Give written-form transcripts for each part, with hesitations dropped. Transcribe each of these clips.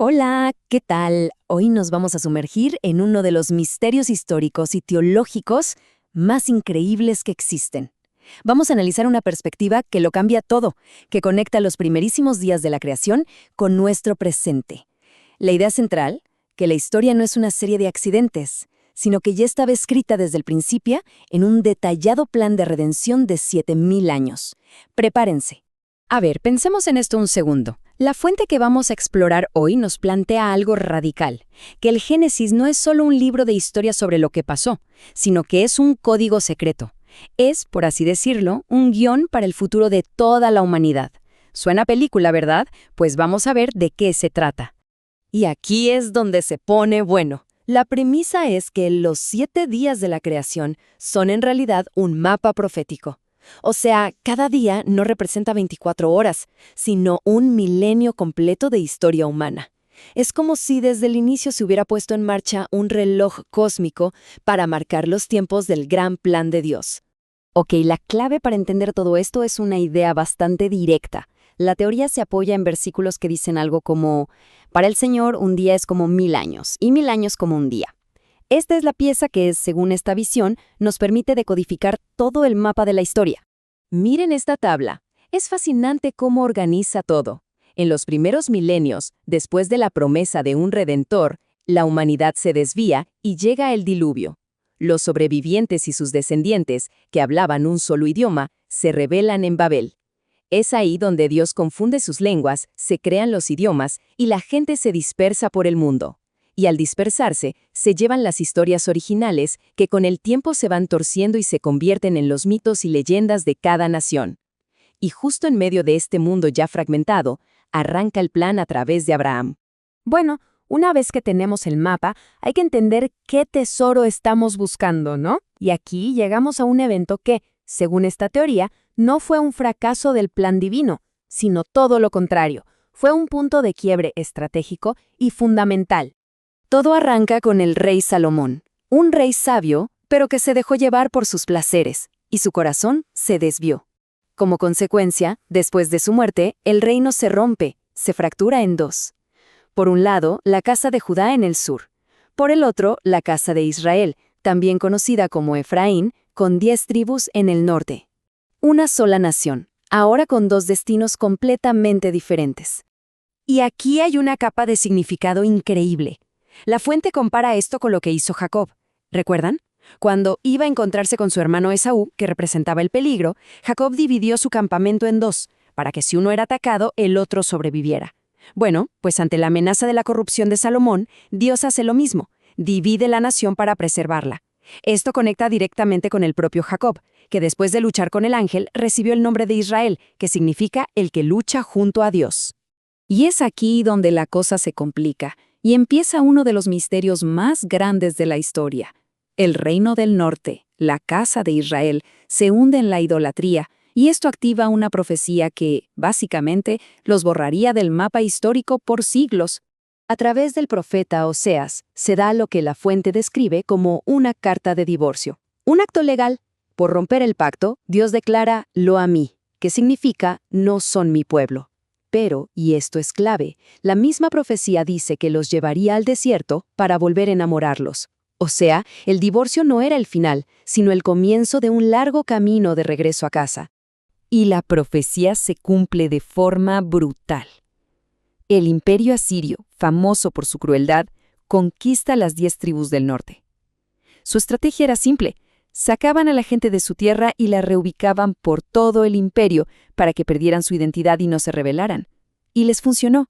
Hola, ¿qué tal? Hoy nos vamos a sumergir en uno de los misterios históricos y teológicos más increíbles que existen. Vamos a analizar una perspectiva que lo cambia todo, que conecta los primerísimos días de la creación con nuestro presente. La idea central, que la historia no es una serie de accidentes, sino que ya estaba escrita desde el principio en un detallado plan de redención de 7000 años. Prepárense. A ver, pensemos en esto un segundo. La fuente que vamos a explorar hoy nos plantea algo radical, que el Génesis no es solo un libro de historia sobre lo que pasó, sino que es un código secreto. Es, por así decirlo, un guión para el futuro de toda la humanidad. Suena a película, ¿verdad? Pues vamos a ver de qué se trata. Y aquí es donde se pone bueno. La premisa es que los 7 días de la creación son en realidad un mapa profético. O sea, cada día no representa 24 horas, sino un milenio completo de historia humana. Es como si desde el inicio se hubiera puesto en marcha un reloj cósmico para marcar los tiempos del gran plan de Dios. Ok, la clave para entender todo esto es una idea bastante directa. La teoría se apoya en versículos que dicen algo como: para el Señor un día es como 1000 años, y 1000 años como un día. Esta es la pieza que, según esta visión, nos permite decodificar todo el mapa de la historia. Miren esta tabla. Es fascinante cómo organiza todo. En los primeros milenios, después de la promesa de un redentor, la humanidad se desvía y llega el diluvio. Los sobrevivientes y sus descendientes, que hablaban un solo idioma, se rebelan en Babel. Es ahí donde Dios confunde sus lenguas, se crean los idiomas y la gente se dispersa por el mundo. Y al dispersarse, se llevan las historias originales que con el tiempo se van torciendo y se convierten en los mitos y leyendas de cada nación. Y justo en medio de este mundo ya fragmentado, arranca el plan a través de Abraham. Bueno, una vez que tenemos el mapa, hay que entender qué tesoro estamos buscando, ¿no? Y aquí llegamos a un evento que, según esta teoría, no fue un fracaso del plan divino, sino todo lo contrario. Fue un punto de quiebre estratégico y fundamental. Todo arranca con el rey Salomón, un rey sabio, pero que se dejó llevar por sus placeres, y su corazón se desvió. Como consecuencia, después de su muerte, el reino se rompe, se fractura en dos. Por un lado, la casa de Judá en el sur. Por el otro, la casa de Israel, también conocida como Efraín, con 10 tribus en el norte. Una sola nación, ahora con dos destinos completamente diferentes. Y aquí hay una capa de significado increíble. La fuente compara esto con lo que hizo Jacob. ¿Recuerdan? Cuando iba a encontrarse con su hermano Esaú, que representaba el peligro, Jacob dividió su campamento en dos, para que si uno era atacado, el otro sobreviviera. Bueno, pues ante la amenaza de la corrupción de Salomón, Dios hace lo mismo, divide la nación para preservarla. Esto conecta directamente con el propio Jacob, que después de luchar con el ángel, recibió el nombre de Israel, que significa el que lucha junto a Dios. Y es aquí donde la cosa se complica, y empieza uno de los misterios más grandes de la historia. El reino del norte, la casa de Israel, se hunde en la idolatría, y esto activa una profecía que, básicamente, los borraría del mapa histórico por siglos. A través del profeta Oseas, se da lo que la fuente describe como una carta de divorcio. Un acto legal. Por romper el pacto, Dios declara lo a mí, que significa no son mi pueblo. Pero, y esto es clave, la misma profecía dice que los llevaría al desierto para volver a enamorarlos. O sea, el divorcio no era el final, sino el comienzo de un largo camino de regreso a casa. Y la profecía se cumple de forma brutal. El imperio asirio, famoso por su crueldad, conquista las 10 tribus del norte. Su estrategia era simple: sacaban a la gente de su tierra y la reubicaban por todo el imperio para que perdieran su identidad y no se rebelaran. Y les funcionó.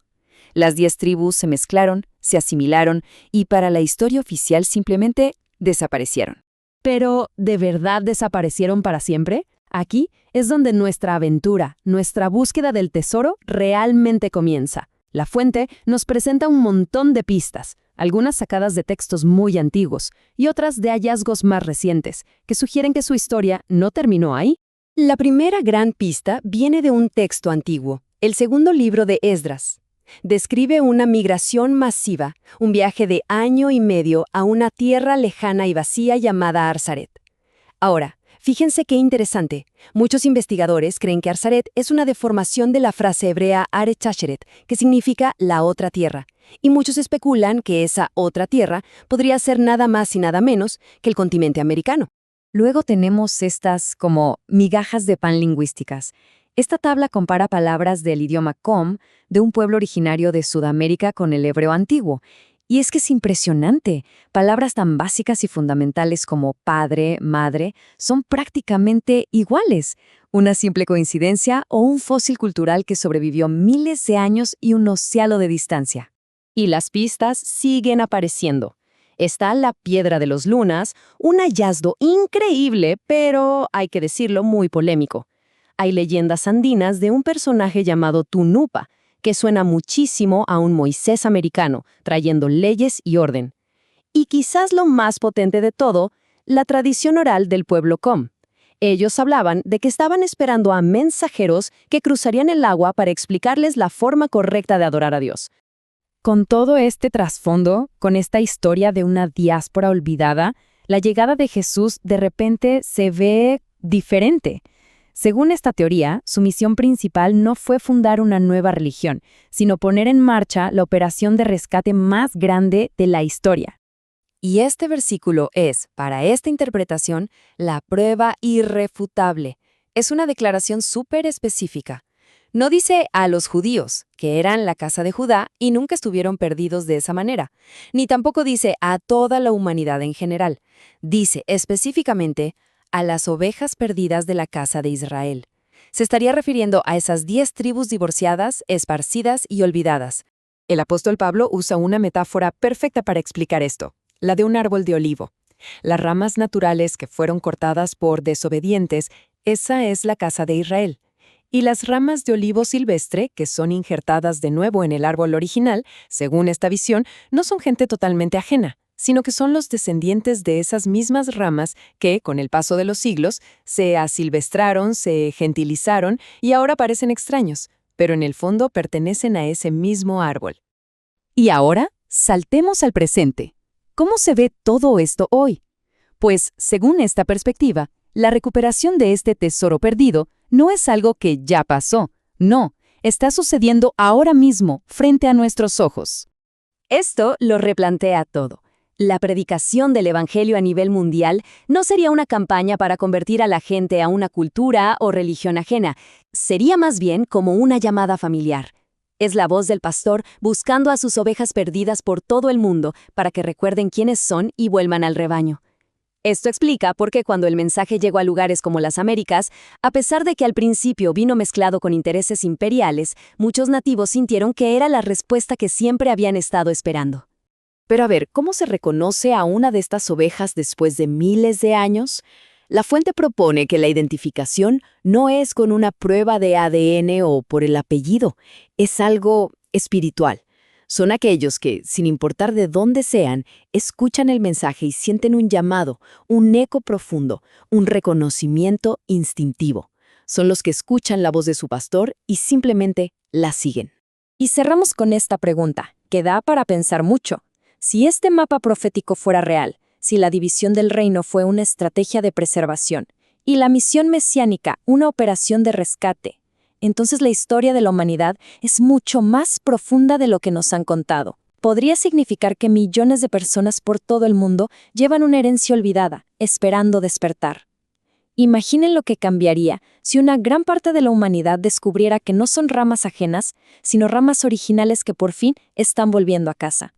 Las 10 tribus se mezclaron, se asimilaron y para la historia oficial simplemente desaparecieron. Pero, ¿de verdad desaparecieron para siempre? Aquí es donde nuestra aventura, nuestra búsqueda del tesoro realmente comienza. La fuente nos presenta un montón de pistas, algunas sacadas de textos muy antiguos y otras de hallazgos más recientes, que sugieren que su historia no terminó ahí. La primera gran pista viene de un texto antiguo, el segundo libro de Esdras. Describe una migración masiva, un viaje de año y medio a una tierra lejana y vacía llamada Arsaret. Ahora, Fíjense qué interesante. Muchos investigadores creen que Arzaret es una deformación de la frase hebrea Aretz Asheret, que significa la otra tierra. Y muchos especulan que esa otra tierra podría ser nada más y nada menos que el continente americano. Luego tenemos estas como migajas de pan lingüísticas. Esta tabla compara palabras del idioma Kom de un pueblo originario de Sudamérica con el hebreo antiguo. Y es que es impresionante. Palabras tan básicas y fundamentales como padre, madre, son prácticamente iguales. Una simple coincidencia o un fósil cultural que sobrevivió miles de años y un océano de distancia. Y las pistas siguen apareciendo. Está la Piedra de los Lunas, un hallazgo increíble, pero, hay que decirlo, muy polémico. Hay leyendas andinas de un personaje llamado Tunupa, que suena muchísimo a un Moisés americano, trayendo leyes y orden. Y quizás lo más potente de todo, la tradición oral del pueblo Kom. Ellos hablaban de que estaban esperando a mensajeros que cruzarían el agua para explicarles la forma correcta de adorar a Dios. Con todo este trasfondo, con esta historia de una diáspora olvidada, la llegada de Jesús de repente se ve diferente. Según esta teoría, su misión principal no fue fundar una nueva religión, sino poner en marcha la operación de rescate más grande de la historia. Y este versículo es, para esta interpretación, la prueba irrefutable. Es una declaración súper específica. No dice a los judíos, que eran la casa de Judá y nunca estuvieron perdidos de esa manera, ni tampoco dice a toda la humanidad en general. Dice específicamente a las ovejas perdidas de la casa de Israel. Se estaría refiriendo a esas 10 tribus divorciadas, esparcidas y olvidadas. El apóstol Pablo usa una metáfora perfecta para explicar esto, la de un árbol de olivo. Las ramas naturales que fueron cortadas por desobedientes, esa es la casa de Israel. Y las ramas de olivo silvestre, que son injertadas de nuevo en el árbol original, según esta visión, no son gente totalmente ajena, sino que son los descendientes de esas mismas ramas que, con el paso de los siglos, se asilvestraron, se gentilizaron y ahora parecen extraños, pero en el fondo pertenecen a ese mismo árbol. Y ahora, saltemos al presente. ¿Cómo se ve todo esto hoy? Pues, según esta perspectiva, la recuperación de este tesoro perdido no es algo que ya pasó, no, está sucediendo ahora mismo frente a nuestros ojos. Esto lo replantea todo. La predicación del Evangelio a nivel mundial no sería una campaña para convertir a la gente a una cultura o religión ajena, sería más bien como una llamada familiar. Es la voz del pastor buscando a sus ovejas perdidas por todo el mundo para que recuerden quiénes son y vuelvan al rebaño. Esto explica por qué cuando el mensaje llegó a lugares como las Américas, a pesar de que al principio vino mezclado con intereses imperiales, muchos nativos sintieron que era la respuesta que siempre habían estado esperando. Pero a ver, ¿cómo se reconoce a una de estas ovejas después de miles de años? La fuente propone que la identificación no es con una prueba de ADN o por el apellido, es algo espiritual. Son aquellos que, sin importar de dónde sean, escuchan el mensaje y sienten un llamado, un eco profundo, un reconocimiento instintivo. Son los que escuchan la voz de su pastor y simplemente la siguen. Y cerramos con esta pregunta, que da para pensar mucho. Si este mapa profético fuera real, si la división del reino fue una estrategia de preservación y la misión mesiánica una operación de rescate, entonces la historia de la humanidad es mucho más profunda de lo que nos han contado. Podría significar que millones de personas por todo el mundo llevan una herencia olvidada, esperando despertar. Imaginen lo que cambiaría si una gran parte de la humanidad descubriera que no son ramas ajenas, sino ramas originales que por fin están volviendo a casa.